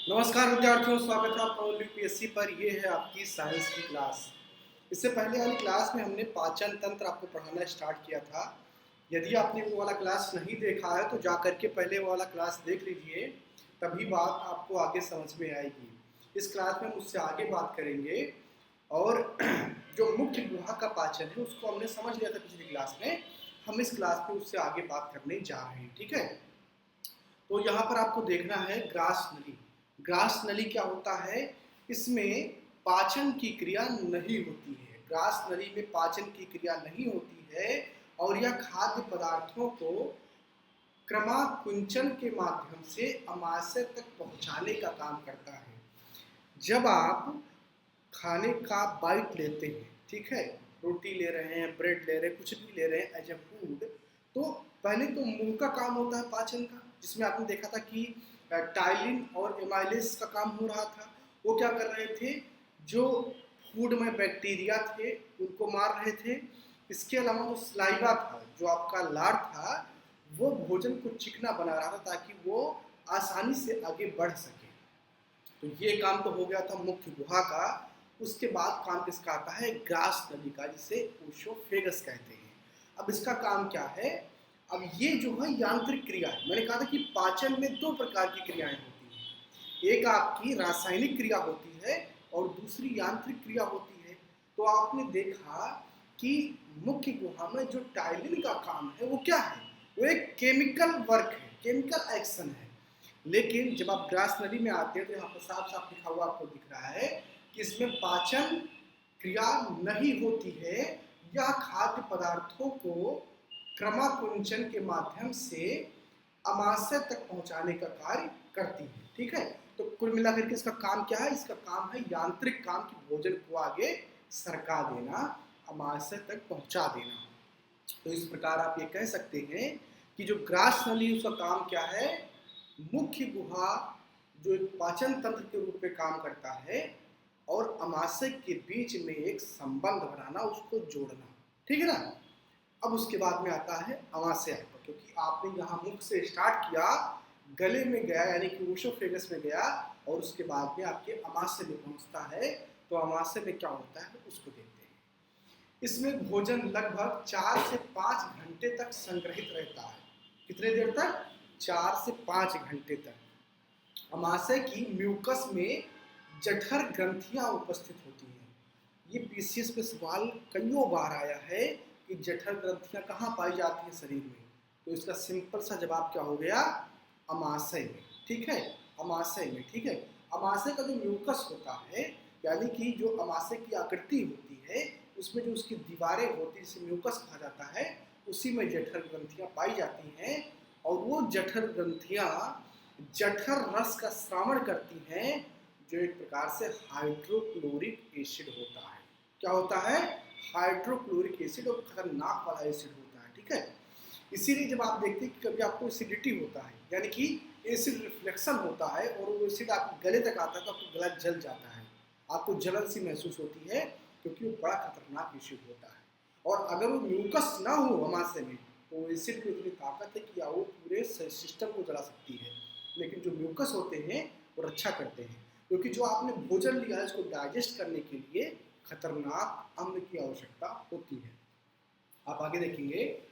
नमस्कार विद्यार्थियों, स्वागत है आपका यूपीएससी पर। ये है आपकी साइंस की क्लास। इससे पहले वाली क्लास में हमने पाचन तंत्र आपको पढ़ाना स्टार्ट किया था। यदि आपने वो वाला क्लास नहीं देखा है तो जा करके पहले वो वाला क्लास देख लीजिए, तभी बात आपको आगे समझ में आएगी। इस क्लास में मुझसे आगे बात करेंगे और जो मुख्य गुहा का पाचन है उसको हमने समझ लिया था पिछली क्लास में। हम इस क्लास में उससे आगे बात करने जा रहे हैं, ठीक है। तो यहाँ पर आपको देखना है ग्रास नली। ग्रास नली क्या होता है? इसमें पाचन की क्रिया नहीं होती है। ग्रास नली में पाचन की क्रिया नहीं होती है और यह खाद्य पदार्थों को क्रमाकुंचन के माध्यम से अमाशय तक पहुंचाने का काम करता है। जब आप खाने का बाइट लेते हैं, ठीक है, रोटी ले रहे हैं, ब्रेड ले रहे हैं, कुछ भी ले रहे हैं एज ए फूड, तो पहले तो मुंह का काम होता है पाचन का, जिसमें आपने देखा था कि टाइलिन और एमाइलेज का काम हो रहा था। वो क्या कर रहे थे? जो फूड में बैक्टीरिया थे उनको मार रहे थे। इसके अलावा जो स्लाइवा था, जो आपका लार था, वो भोजन को चिकना बना रहा था ताकि वो आसानी से आगे बढ़ सके। तो ये काम तो हो गया था मुख्य गुहा का। उसके बाद काम किसका आता है? ग्रास नली का, जिसे ओशोफेगस कहते हैं। अब इसका काम क्या है? अब ये जो है यांत्रिक क्रिया है। मैंने कहा था कि पाचन में दो प्रकार की क्रियाएं होती हैं। एक आपकी रासायनिक क्रिया होती है और दूसरी यांत्रिक क्रिया होती है। तो आपने देखा कि मुख्य गुहा में जो टाइलिन का काम है वो क्या है? वो एक केमिकल वर्क है, केमिकल एक्शन है। लेकिन जब आप ग्रास नली में आते हैं तो यहाँ पर साफ साफ लिखा हुआ आपको दिख रहा है कि इसमें पाचन क्रिया नहीं होती है या खाद्य पदार्थों को क्रमाकुंचन के माध्यम से अमाशय तक पहुंचाने का कार्य करती है, ठीक है। तो कुल मिलाकर के इसका काम क्या है? इसका काम है यांत्रिक काम, की भोजन को आगे सरका देना, अमाशय तक पहुंचा देना। तो इस प्रकार आप ये कह सकते हैं कि जो ग्रास नली, उसका काम क्या है? मुख्य गुहा जो एक पाचन तंत्र के रूप में काम करता है और अमाशय के बीच में एक संबंध बनाना, उसको जोड़ना, ठीक है ना। अब उसके बाद में आता है अमाशय पर, क्योंकि आपने यहाँ मुख से स्टार्ट किया, गले में गया यानी कि ओशोफेगस में गया और उसके बाद में आपके अमाशय में पहुंचता है। तो अमाशय में क्या होता है उसको देखते हैं। इसमें भोजन लगभग 4 से 5 घंटे तक संग्रहित रहता है। कितने देर तक? 4 से 5 घंटे तक। अमाशय की म्यूकस में जठर ग्रंथियां उपस्थित होती हैं। ये पीसीएस पे सवाल कईयों बार आया है कि जठर ग्रंथियां कहाँ पाई जाती हैं शरीर में। तो इसका सिंपल सा जवाब क्या हो गया? अमाशय में, ठीक है, अमाशय में, ठीक है। अमाशय का जो म्यूकस होता है, यानी कि जो अमाशय की आकृति होती है, उसमें जो उसकी दीवारें होती है, जिसे म्यूकस कहा जाता है, उसी में जठर ग्रंथियां पाई जाती हैं। और वो जठर ग्रंथियां जठर रस का श्रावण करती हैं, जो एक प्रकार से हाइड्रोक्लोरिक एसिड होता है। क्या होता है? हाइड्रोक्लोरिक एसिड, और खतरनाक वाला एसिड होता है, ठीक है। इसीलिए जब आप देखते हैं कि कभी आपको एसिडिटी होता है, यानी कि एसिड रिफ्लेक्शन होता है और वो एसिड आपके गले तक आता है, तो आपको गला जल जाता है, आपको जलन सी महसूस होती है, क्योंकि वो बड़ा खतरनाक एसिड होता है। और अगर वो म्यूकस ना हो अमाशय में, तो एसिड की इतनी ताकत है कि वो पूरे सिस्टम को जला सकती है। लेकिन जो म्यूकस होते हैं वो रक्षा करते हैं, क्योंकि जो आपने भोजन लिया है उसको डाइजेस्ट करने के लिए खतरनाक अम्ल की आवश्यकता होती है। आप आगे देखेंगे,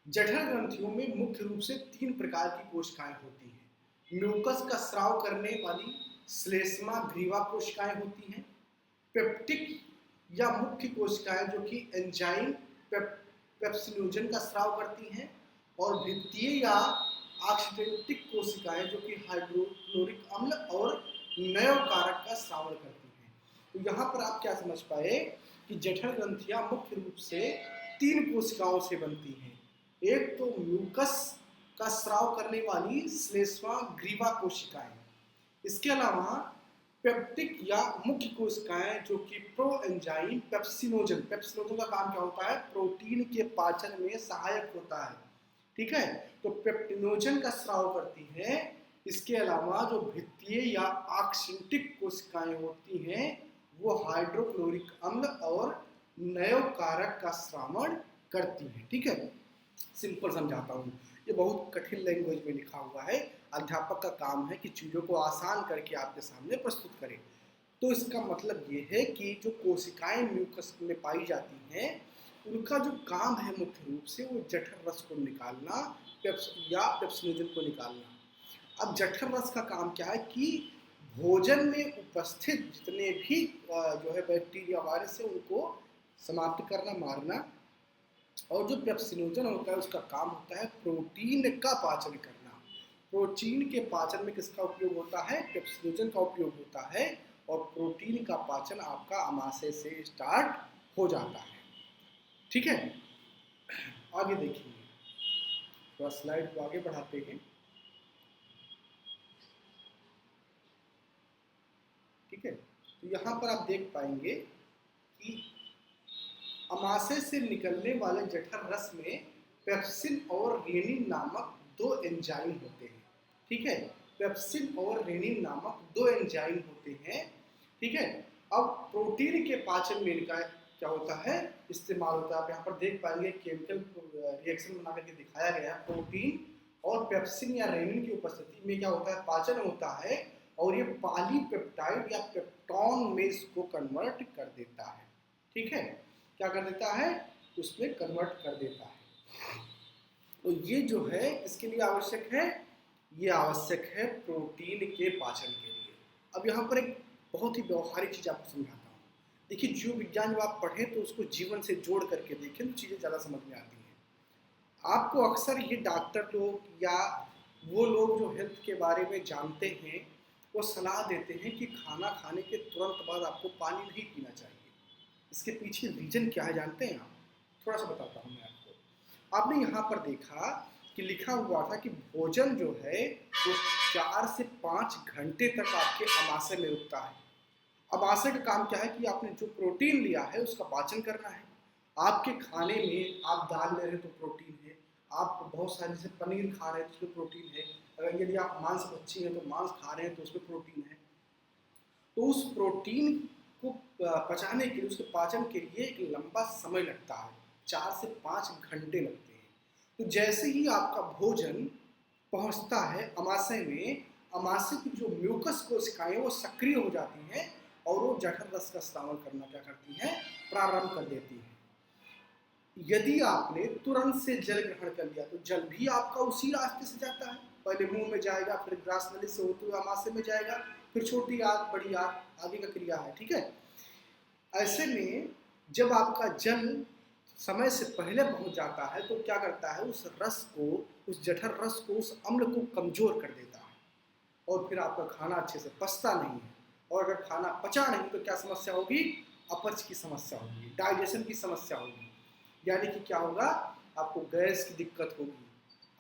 जठर ग्रंथियों में मुख्य रूप से 3 प्रकार की कोशिकाएं होती हैं। म्यूकस का स्राव करने वाली श्लेष्मा ग्रीवा कोशिकाएं होती हैं। पेप्टिक या मुख्य कोशिकाएं जो कि एंजाइम पेप्सिनोजन का स्राव करती हैं। और भित्तीय या ऑक्सीडेंटिक कोशिकाएं जो कि हाइड्रोक्लोरिक अम्ल और नयोकारक का स्रावण करती हैं। तो यहाँ पर आप क्या समझ पाए कि जठर ग्रंथियां मुख्य रूप से 3 कोशिकाओं से बनती हैं। एक तो म्यूकस का स्राव करने वाली श्लेष्मा ग्रीवा कोशिकाएं, इसके अलावा पेप्टिक या मुख्य कोशिकाएं जो कि प्रो एंजाइम पेप्सिनोजन, पेप्सिनोजन का काम क्या होता है? प्रोटीन के पाचन में सहायक होता है, ठीक है। तो पेप्टिनोजन का स्राव करती है। इसके अलावा जो भित्तीय या ऑक्सीटिक कोशिकाएं होती हैं, वो हाइड्रोक्लोरिक अम्ल और नयोकारक का श्रावण करती हैं, ठीक है। सिंपल समझाता हूँ, ये बहुत कठिन लैंग्वेज में लिखा हुआ है, अध्यापक का काम है कि चीज़ों को आसान करके आपके सामने प्रस्तुत करें। तो इसका मतलब ये है कि जो कोशिकाएं म्यूकस में पाई जाती हैं, उनका जो काम है मुख्य रूप से वो जठर रस को निकालना या पेप्सिनोजन को निकालना। अब जठर रस का काम क्या है कि भोजन में उपस्थित जितने भी जो है बैक्टीरिया वायरस है उनको समाप्त करना, मारना। और जो पेप्सिनोजन होता है उसका काम होता है प्रोटीन का पाचन करना। प्रोटीन के पाचन में किसका उपयोग होता है? पेप्सिनोजन का उपयोग होता है। और प्रोटीन का पाचन आपका अमाशय से स्टार्ट हो जाता है। ठीक है, आगे देखिए, थोड़ा स्लाइड को आगे बढ़ाते हैं। ठीक है, तो यहाँ पर आप देख पाएंगे कि अमाशय से निकलने वाले जठर रस में पेप्सिन और रेनिन नामक दो एंजाइम होते हैं। ठीक है, पेप्सिन और रेनिन नामक दो एंजाइम होते हैं। ठीक है, अब प्रोटीन के पाचन में इनका क्या होता है? इस्तेमाल होता है। आप यहाँ पर देख पाएंगे केमिकल रिएक्शन बना करके दिखाया गया है। प्रोटीन और पेप्सिन या रेनिन की उपस्थिति में क्या होता है? पाचन होता है और ये पॉलीपेप्टाइड या पेप्टॉन में इसको कन्वर्ट कर देता है। ठीक है, क्या कर देता है? उसमें कन्वर्ट कर देता है। तो ये जो है इसके लिए आवश्यक है, ये आवश्यक है प्रोटीन के पाचन के लिए। अब यहाँ पर एक बहुत ही व्यवहारिक चीज़ आपको समझाता हूँ। देखिए, जीव विज्ञान जब आप पढ़ें तो उसको जीवन से जोड़ करके देखें तो चीज़ें ज़्यादा समझ में आती हैं। आपको अक्सर ये डॉक्टर लोग या वो लोग जो हेल्थ के बारे में जानते हैं वो सलाह देते हैं कि खाना खाने के तुरंत बाद आपको पानी नहीं पीना चाहिए। इसके पीछे रीजन क्या है जानते हैं आप? थोड़ा सा बताता हूँ मैं आपको। आपने यहाँ पर देखा कि लिखा हुआ था कि भोजन जो है वो 4 से 5 घंटे तक आपके अमाशय में रुकता है। अमाशय का काम क्या है कि आपने जो प्रोटीन लिया है उसका पाचन करना है। आपके खाने में आप दाल ले रहे हैं तो प्रोटीन है, आप बहुत सारे जैसे पनीर खा रहे हैं तो उसमें प्रोटीन है, अगर यदि आप मांस भक्षी हैं तो मांस खा रहे हैं तो उसमें प्रोटीन है। तो उस प्रोटीन को पचाने के लिए, उसके पाचन के लिए एक लंबा समय लगता है, 4 से 5 घंटे लगते हैं। तो जैसे ही आपका भोजन पहुंचता है अमाशय में, अमाशय की जो म्यूकस कोशिकाएं वो सक्रिय हो जाती हैं और वो जठर रस का स्रावन करना क्या करती हैं? प्रारंभ कर देती हैं। यदि आपने तुरंत से जल ग्रहण कर लिया तो जल भी आपका उसी रास्ते से जाता है, पहले मुंह में जाएगा, फिर ग्रास नली से होते हुए अमाशय में जाएगा, फिर छोटी आंत, बड़ी आंत, आगे का क्रिया है। ठीक है, ऐसे में जब आपका जल समय से पहले पहुंच जाता है तो क्या करता है? उस रस को, उस जठर रस को, उस अम्ल को कमजोर कर देता है और फिर आपका खाना अच्छे से पचता नहीं है। और अगर खाना पचा नहीं तो क्या समस्या होगी? अपच की समस्या होगी, डाइजेशन की समस्या होगी। यानी कि क्या होगा? आपको गैस की दिक्कत होगी,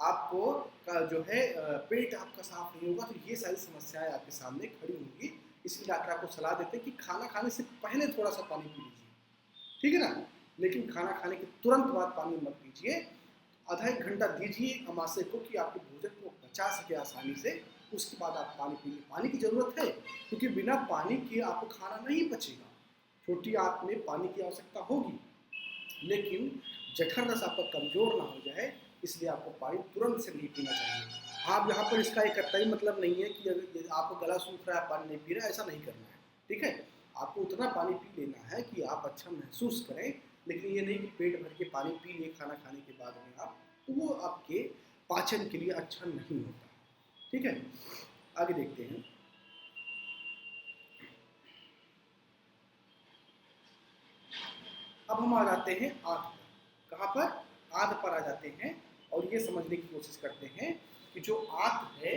आपको का जो है पेट आपका साफ नहीं होगा। तो ये सारी समस्याएं आपके सामने खड़ी होंगी। इसलिए डॉक्टर आपको सलाह देते हैं कि खाना खाने से पहले थोड़ा सा पानी पी लीजिए। ठीक है ना, लेकिन खाना खाने के तुरंत बाद पानी मत पीजिए। आधा एक घंटा दीजिए अमाशय को कि आपके भोजन को पचा सके आसानी से, उसके बाद आप पानी पीजिए। पानी की ज़रूरत है क्योंकि बिना पानी के आपको खाना नहीं पचेगा। छोटी आंत में पानी की आवश्यकता होगी, लेकिन जठर रस आपका कमजोर ना हो जाए इसलिए आपको पानी तुरंत से नहीं पीना चाहिए। आप यहाँ पर इसका एक कतई मतलब नहीं है कि अगर आपको गला सूख रहा है पानी नहीं पी रहा है, ऐसा नहीं करना है। ठीक है, आपको उतना पानी पी लेना है कि आप अच्छा महसूस करें, लेकिन ये नहीं कि पेट भर के पानी पी लिए खाना खाने के बाद में आप, तो वो आपके पाचन के लिए अच्छा नहीं होता। ठीक है, आगे देखते हैं। अब हम आ जाते हैं आंत पर। कहाँ पर? आंत पर आ जाते हैं और ये समझने की कोशिश करते हैं कि जो आंत है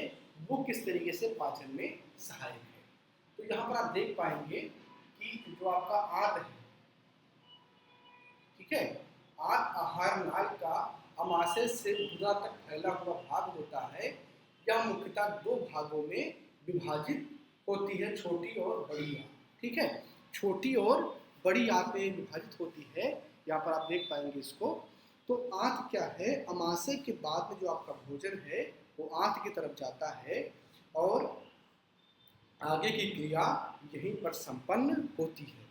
वो किस तरीके से पाचन में सहायक है। तो यहाँ पर आप देख पाएंगे कि जो आपका आंत है, ठीक है, आंत आहार नाल का अमाशय से गुदा तक फैला हुआ भाग होता है। यह मुख्यतः दो भागों में विभाजित होती है, छोटी और बड़ी आंत। ठीक है, छोटी और बड़ी आंत में विभाजित होती है। यहाँ पर आप देख पाएंगे इसको। तो आंत क्या है? अमाशय के बाद में जो आपका भोजन है वो आंत की तरफ जाता है और आगे की क्रिया यहीं पर संपन्न होती है।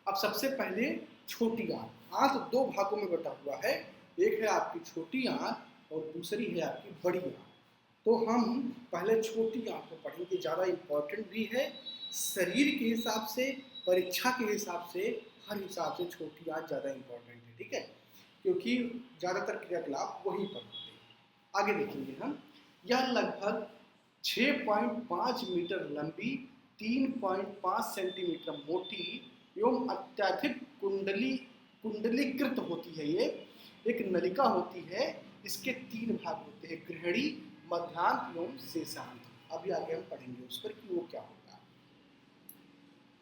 अब सबसे पहले छोटी आंत। आंत दो भागों में बटा हुआ है, एक है आपकी छोटी आंत और दूसरी है आपकी बड़ी आंत। तो हम पहले छोटी आँत को पढ़ेंगे, ज़्यादा इम्पोर्टेंट भी है शरीर के हिसाब से, परीक्षा के हिसाब से, हर हिसाब से छोटी आँत ज़्यादा इम्पोर्टेंट है, ठीक है, क्योंकि ज़्यादातर क्रियाकलाप वहीं पर होते हैं। आगे देखेंगे हम, यह लगभग 6.5 मीटर लंबी, 3.5 सेंटीमीटर मोटी एवं अत्यधिक कुंडलीकृत होती है। ये एक नलिका होती है, इसके 3 भाग होते हैं, गृहिणी, मध्यांत एवं शेषांत। अभी आगे हम पढ़ेंगे उस पर कि वो क्या होगा।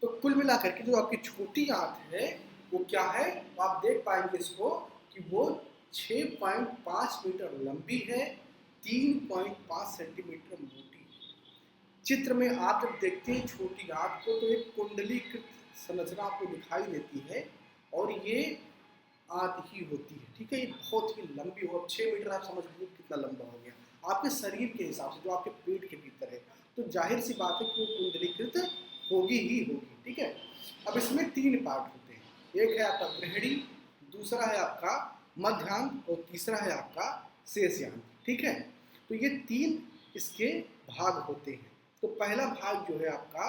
तो कुल मिलाकर के जो आपकी छोटी आंत है वो क्या है, तो आप देख पाएंगे इसको कि वो 6.5 मीटर लंबी है, 3.5 सेंटीमीटर मोटी है। चित्र में आप जब देखते हैं छोटी आंत को तो एक कुंडलीकृत संरचना आपको दिखाई देती है और ये आंत ही होती है, ठीक है। ये बहुत ही लंबी हो, 6 मीटर आप समझ लीजिए कितना लंबा हो गया आपके शरीर के हिसाब से, जो आपके पेट के भीतर है, तो जाहिर सी बात है कि वो कुंडलीकृत होगी ही होगी, ठीक है। अब इसमें 3 पार्ट होते हैं, एक है आपका गृहिणी, दूसरा है आपका मध्यांत और तीसरा है आपका शेषयांत, ठीक है। तो ये 3 इसके भाग होते हैं। तो पहला भाग जो है आपका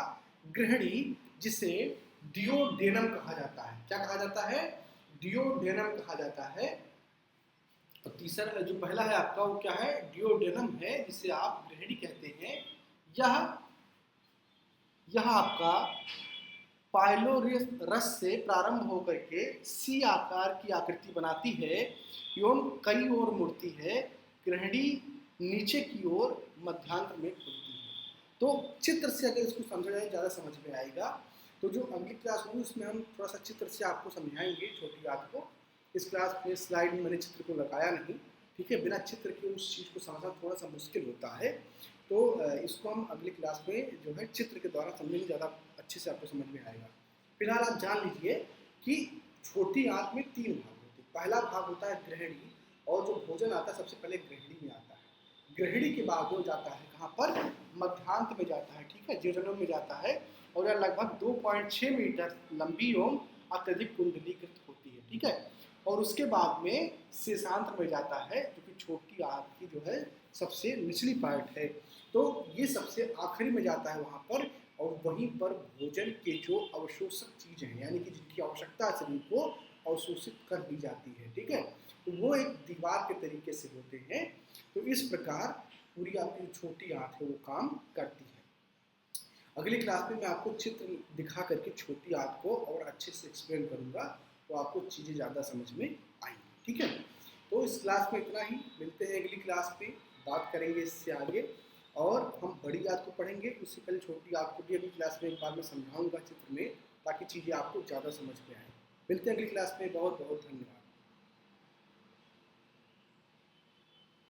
गृहिणी, जिसे डिओडेनम कहा जाता है। क्या कहा जाता है? डिओडेनम कहा जाता है। और तीसरा जो पहला है आपका वो क्या है? डिओडेनम है, जिसे आप गृहिणी कहते हैं। यह आपका पाइलोरस से प्रारंभ होकर के सी आकार की आकृति बनाती है एवं कई ओर मुड़ती है। गृहिणी नीचे की ओर मध्यांत में खुलती है। तो चित्र से अगर इसको समझा जाए ज़्यादा समझ में आएगा। तो जो अगली क्लास होगी उसमें हम थोड़ा सा चित्र से आपको समझाएंगे छोटी बात को। इस क्लास में स्लाइड में मैंने चित्र को लगाया नहीं, ठीक है। बिना चित्र के उस चीज़ को समझना थोड़ा सा मुश्किल होता है। तो इसको हम अगली क्लास में जो है चित्र के द्वारा समझेंगे, ज़्यादा अच्छे से आपको समझ में आएगा। फिलहाल आप जान लीजिए कि छोटी आंत में 3 भाग होते हैं। पहला भाग होता है गृहिणी, और जो भोजन आता है सबसे पहले गृहिणी में आता है। गृहिणी के बाद वो जाता है कहाँ पर? मध्यांत में जाता है, ठीक है, जेजनम में जाता है। और यह लगभग 2.6 मीटर लंबी एवं अत्यधिक कुंडलीकृत होती है, ठीक है। और उसके बाद में शेषांत में जाता है, जो कि छोटी आंत की जो है सबसे निचली पार्ट है। तो ये सबसे आखिरी में जाता है वहाँ पर, और वहीं पर भोजन के जो अवशोषक चीज़ें हैं, यानी कि जिनकी आवश्यकता शरीर को अवशोषित कर दी जाती है, ठीक है, तो वो एक दीवार के तरीके से होते हैं। तो इस प्रकार पूरी आपकी जो छोटी आंत है वो काम करती है। अगली क्लास में मैं आपको चित्र दिखा करके छोटी आंत को और अच्छे से एक्सप्लेन करूँगा, तो आपको चीज़ें ज़्यादा समझ में आएंगी, ठीक है। तो इस क्लास में इतना ही, मिलते हैं अगली क्लास में, बात करेंगे इससे आगे। और हम बड़ी आंत को पढ़ेंगे, उससे पहले छोटी आंत को भी अगली क्लास में एक बार मैं समझाऊंगा चित्र में, ताकि चीज़ें आपको ज़्यादा समझ में आए। मिलते हैं अगली क्लास में, बहुत बहुत धन्यवाद।